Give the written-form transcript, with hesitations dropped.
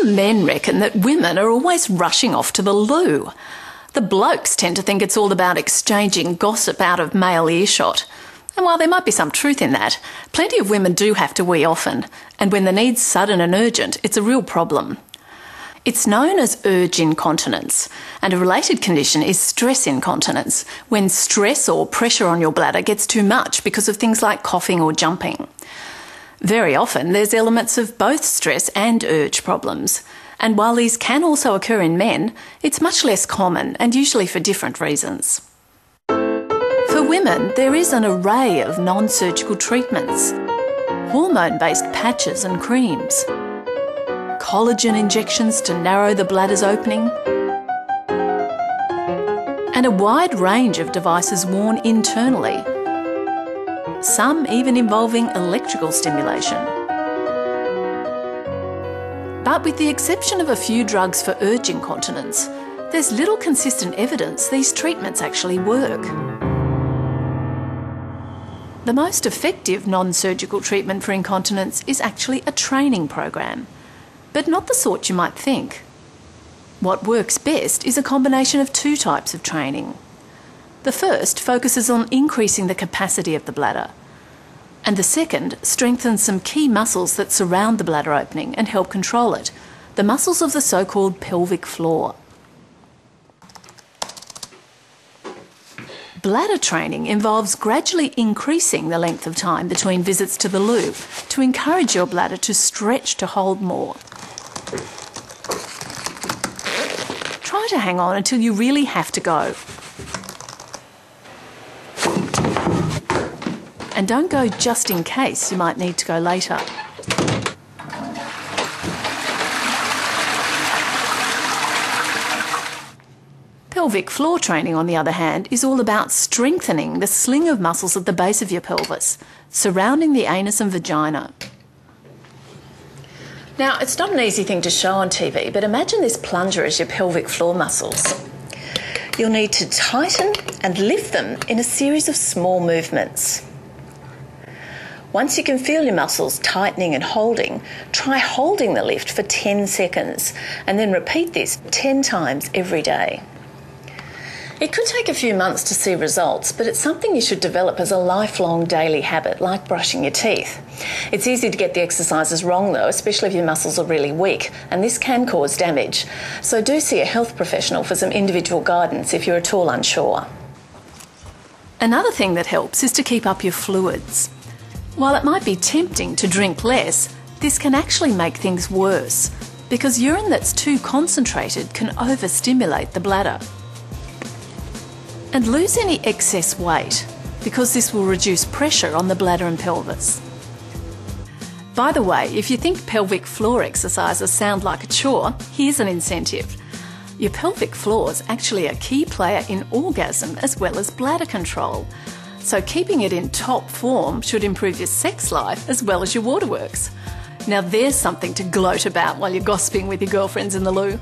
Some men reckon that women are always rushing off to the loo. The blokes tend to think it's all about exchanging gossip out of male earshot. And while there might be some truth in that, plenty of women do have to wee often, and when the need's sudden and urgent, it's a real problem. It's known as urge incontinence, and a related condition is stress incontinence, when stress or pressure on your bladder gets too much because of things like coughing or jumping. Very often, there's elements of both stress and urge problems, and while these can also occur in men, it's much less common and usually for different reasons. For women, there is an array of non-surgical treatments: hormone-based patches and creams, collagen injections to narrow the bladder's opening, and a wide range of devices worn internally, some even involving electrical stimulation. But with the exception of a few drugs for urge incontinence, there's little consistent evidence these treatments actually work. The most effective non-surgical treatment for incontinence is actually a training program, but not the sort you might think. What works best is a combination of two types of training. The first focuses on increasing the capacity of the bladder, and the second strengthens some key muscles that surround the bladder opening and help control it, the muscles of the so-called pelvic floor. Bladder training involves gradually increasing the length of time between visits to the loo to encourage your bladder to stretch to hold more. Try to hang on until you really have to go. And don't go just in case you might need to go later. Pelvic floor training, on the other hand, is all about strengthening the sling of muscles at the base of your pelvis, surrounding the anus and vagina. Now, it's not an easy thing to show on TV, but imagine this plunger as your pelvic floor muscles. You'll need to tighten and lift them in a series of small movements. Once you can feel your muscles tightening and holding, try holding the lift for 10 seconds and then repeat this 10 times every day. It could take a few months to see results, but it's something you should develop as a lifelong daily habit, like brushing your teeth. It's easy to get the exercises wrong though, especially if your muscles are really weak, and this can cause damage. So do see a health professional for some individual guidance if you're at all unsure. Another thing that helps is to keep up your fluids. While it might be tempting to drink less, this can actually make things worse, because urine that's too concentrated can overstimulate the bladder. And lose any excess weight, because this will reduce pressure on the bladder and pelvis. By the way, if you think pelvic floor exercises sound like a chore, here's an incentive. Your pelvic floor is actually a key player in orgasm as well as bladder control. So keeping it in top form should improve your sex life as well as your waterworks. Now there's something to gloat about while you're gossiping with your girlfriends in the loo.